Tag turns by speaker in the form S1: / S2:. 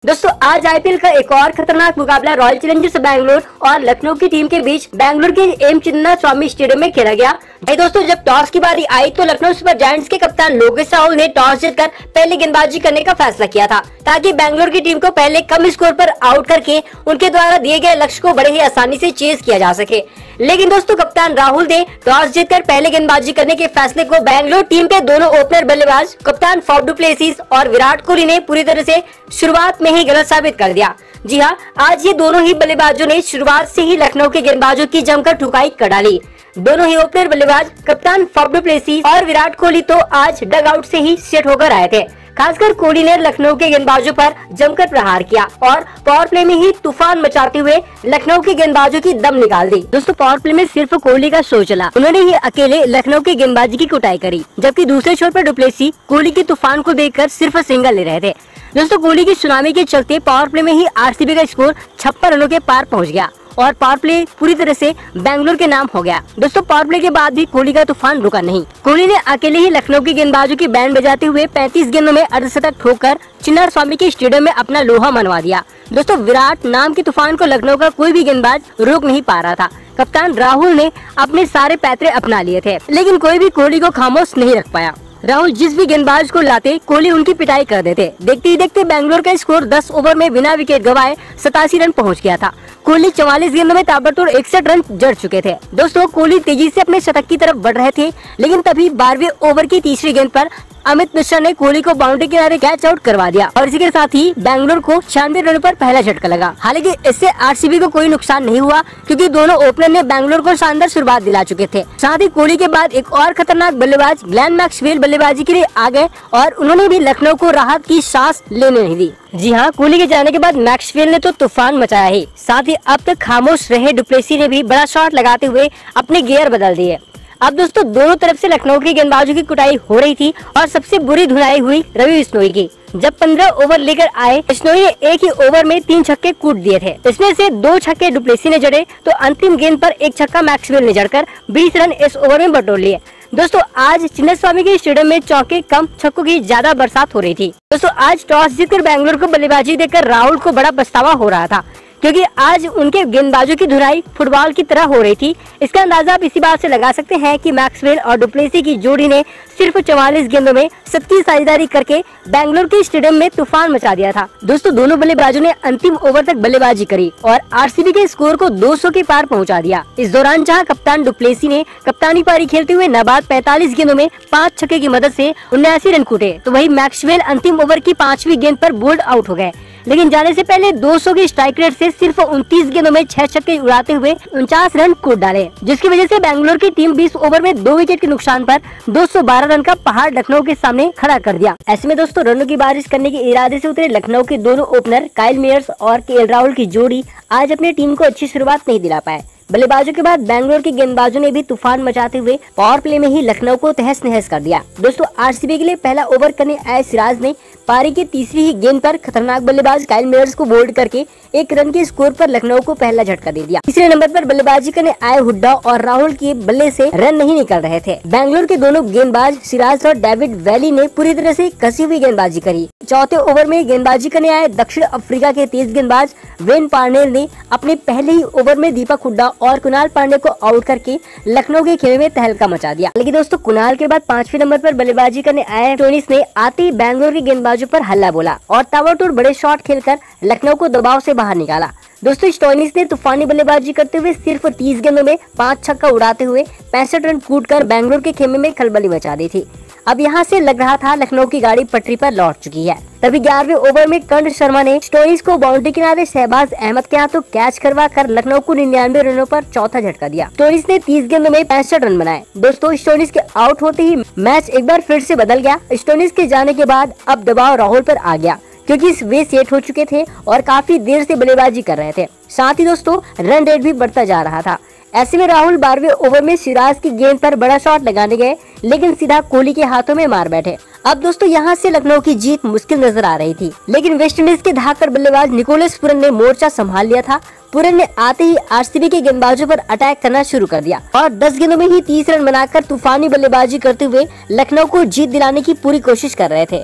S1: दोस्तों आज आईपीएल का एक और खतरनाक मुकाबला रॉयल चैलेंजर्स बैंगलोर और लखनऊ की टीम के बीच बैंगलोर के एम चिन्नास्वामी स्टेडियम में खेला गया। भाई दोस्तों, जब टॉस की बारी आई तो लखनऊ सुपर जायंट्स के कप्तान लोकेश राहुल ने टॉस जीतकर पहले गेंदबाजी करने का फैसला किया था ताकि बैंगलोर की टीम को पहले कम स्कोर पर आउट करके उनके द्वारा दिए गए लक्ष्य को बड़े ही आसानी से चेज किया जा सके। लेकिन दोस्तों कप्तान राहुल ने टॉस जीतकर पहले गेंदबाजी करने के फैसले को बैंगलोर टीम के दोनों ओपनर बल्लेबाज कप्तान फाफ डु प्लेसिस और विराट कोहली ने पूरी तरह से शुरुआत में ही गलत साबित कर दिया। जी हाँ, आज ये दोनों ही बल्लेबाजों ने शुरुआत से ही लखनऊ के गेंदबाजों की जमकर ठुकाई कर डाली। दोनों ही ओपनर बल्लेबाज कप्तान फाफ डु प्लेसिस और विराट कोहली तो आज डग आउट से ही सेट होकर आए थे। खासकर कोहली ने लखनऊ के गेंदबाजों पर जमकर प्रहार किया और पावर प्ले में ही तूफान मचाते हुए लखनऊ के गेंदबाजों की दम निकाल दी। दोस्तों पावर प्ले में सिर्फ कोहली का शो चला, उन्होंने ही अकेले लखनऊ की गेंदबाजी की कुटाई करी, जबकि दूसरे छोर पर डु प्लेसिस कोहली के तूफान को देखकर सिर्फ सिंगल ले रहे थे। दोस्तों कोहली की सुनामी के चलते पावर प्ले में ही आरसीबी का स्कोर 56 रनों के पार पहुंच गया और पावर प्ले पूरी तरह से बैंगलोर के नाम हो गया। दोस्तों पावर प्ले के बाद भी कोहली का तूफान रुका नहीं। कोहली ने अकेले ही लखनऊ के गेंदबाजों की बैंड बजाते हुए 35 गेंदों में अर्धशतक ठोककर चिन्नास्वामी के स्टेडियम में अपना लोहा मनवा दिया। दोस्तों विराट नाम के तूफान को लखनऊ का कोई भी गेंदबाज रोक नहीं पा रहा था। कप्तान राहुल ने अपने सारे पैतरे अपना लिए थे, लेकिन कोई भी कोहली को खामोश नहीं रख पाया। राहुल जिस भी गेंदबाज को लाते कोहली उनकी पिटाई कर देते। देखते ही देखते बैंगलोर का स्कोर 10 ओवर में बिना विकेट गवाए 87 रन पहुंच गया था। कोहली 44 गेंदों में ताबड़तोड़ 61 रन जड़ चुके थे। दोस्तों कोहली तेजी से अपने शतक की तरफ बढ़ रहे थे, लेकिन तभी 12वें ओवर की तीसरी गेंद पर अमित मिश्रा ने कोहली को बाउंड्री किनारे कैच आउट करवा दिया और इसी के साथ ही बैंगलोर को 96 रनों पर पहला झटका लगा। हालांकि इससे आरसीबी को कोई नुकसान नहीं हुआ क्योंकि दोनों ओपनर ने बैंगलोर को शानदार शुरुआत दिला चुके थे। साथ ही कोहली के बाद एक और खतरनाक बल्लेबाज ग्लेन मैक्सवेल बल्लेबाजी के लिए आ गए और उन्होंने भी लखनऊ को राहत की सांस लेने नहीं दी। जी हाँ, कोहली के जाने के बाद मैक्सवेल ने तो तूफान मचाया ही, साथ ही अब तक खामोश रहे डु प्लेसिस ने भी बड़ा शॉट लगाते हुए अपने गियर बदल दिए। अब दोस्तों दोनों तरफ से लखनऊ के गेंदबाजों की कुटाई हो रही थी और सबसे बुरी धुनाई हुई रवि बिश्नोई की। जब 15 ओवर लेकर आए बिश्नोई ने एक ही ओवर में 3 छक्के कूट दिए थे। इसमें से 2 छक्के डु प्लेसिस ने जड़े तो अंतिम गेंद पर एक छक्का मैक्सवेल ने जड़कर 20 रन इस ओवर में बटोर लिए। दोस्तों आज चिन्नास्वामी के स्टेडियम में चौके कम छक्कों की ज्यादा बरसात हो रही थी। दोस्तों आज टॉस जीतकर बैंगलोर को बल्लेबाजी देकर राहुल को बड़ा पछतावा हो रहा था क्योंकि आज उनके गेंदबाजों की धुनाई फुटबॉल की तरह हो रही थी। इसका अंदाजा आप इसी बात से लगा सकते हैं कि मैक्सवेल और डु प्लेसिस की जोड़ी ने सिर्फ 44 गेंदों में सबकी साझेदारी करके बैंगलोर के स्टेडियम में तूफान मचा दिया था। दोस्तों दोनों बल्लेबाजों ने अंतिम ओवर तक बल्लेबाजी करी और आरसीबी के स्कोर को 200 के पार पहुंचा दिया। इस दौरान जहां कप्तान डु प्लेसिस ने कप्तानी पारी खेलते हुए नाबाद 45 गेंदों में 5 छक्के की मदद से 79 रन कूटे, तो वही मैक्सवेल अंतिम ओवर की 5वीं गेंद पर बोल्ड आउट हो गए। लेकिन जाने से पहले 200 की स्ट्राइक रेट से सिर्फ 29 गेंदों में 6 छक्के उड़ाते हुए 49 रन कूट डाले, जिसकी वजह से बैंगलोर की टीम 20 ओवर में 2 विकेट के नुकसान पर 212 रन का पहाड़ लखनऊ के सामने खड़ा कर दिया। ऐसे में दोस्तों रनों की बारिश करने के इरादे से उतरे लखनऊ के दोनों ओपनर काइल मेयर्स और केएल राहुल की जोड़ी आज अपनी टीम को अच्छी शुरुआत नहीं दिला पाए। बल्लेबाजों के बाद बैंगलोर के गेंदबाजों ने भी तूफान मचाते हुए पावर प्ले में ही लखनऊ को तहस नहस कर दिया। दोस्तों आरसीबी के लिए पहला ओवर करने आए सिराज ने पारी की तीसरी ही गेंद पर खतरनाक बल्लेबाज काइल मेयर्स को बोल्ड करके 1 रन के स्कोर पर लखनऊ को पहला झटका दे दिया। तीसरे नंबर पर बल्लेबाजी करने आए हुड्डा और राहुल के बल्ले से रन नहीं निकल रहे थे। बैंगलोर के दोनों गेंदबाज सिराज और डेविड वैली ने पूरी तरह से कसी हुई गेंदबाजी करी। चौथे ओवर में गेंदबाजी करने आए दक्षिण अफ्रीका के तेज गेंदबाज वेन पार्नेल ने अपने पहले ही ओवर में दीपक हुड्डा और कुणाल पांडे को आउट करके लखनऊ के खेमे में तहलका मचा दिया। लेकिन दोस्तों कुणाल के बाद 5वें नंबर पर बल्लेबाजी करने आए स्टोइनिस ने आते ही बैंगलोर के गेंदबाजों पर हल्ला बोला और ताबड़तोड़ बड़े शॉट खेलकर लखनऊ को दबाव से बाहर निकाला। दोस्तों स्टोइनिस ने तूफानी बल्लेबाजी करते हुए सिर्फ 30 गेंदों में 5 छक्का उड़ाते हुए 65 रन कूटकर बैंगलोर के खेमे में खलबली मचा दी थी। अब यहाँ से लग रहा था लखनऊ की गाड़ी पटरी पर लौट चुकी है। तभी 11वें ओवर में कर्ण शर्मा ने स्टोइनिस को बाउंड्री किनारे शहबाज अहमद के हाथों कैच करवा कर लखनऊ को 99 रनों पर चौथा झटका दिया। स्टोइनिस ने 30 गेंदों में 65 रन बनाए। दोस्तों स्टोइनिस के आउट होते ही मैच एक बार फिर से बदल गया। स्टोइनिस के जाने के बाद अब दबाव राहुल पर आ गया क्योंकि वे सेट हो चुके थे और काफी देर से बल्लेबाजी कर रहे थे। साथ ही दोस्तों रन रेट भी बढ़ता जा रहा था। ऐसे में राहुल 12वें ओवर में सिराज की गेंद पर बड़ा शॉट लगाने गए, लेकिन सीधा कोहली के हाथों में मार बैठे। अब दोस्तों यहाँ से लखनऊ की जीत मुश्किल नजर आ रही थी, लेकिन वेस्टइंडीज के धाकड़ बल्लेबाज निकोलस पुरन ने मोर्चा संभाल लिया था। पुरन ने आते ही आरसीबी के गेंदबाजों पर अटैक करना शुरू कर दिया और 10 गेंदों में ही 30 रन बनाकर तूफानी बल्लेबाजी करते हुए लखनऊ को जीत दिलाने की पूरी कोशिश कर रहे थे।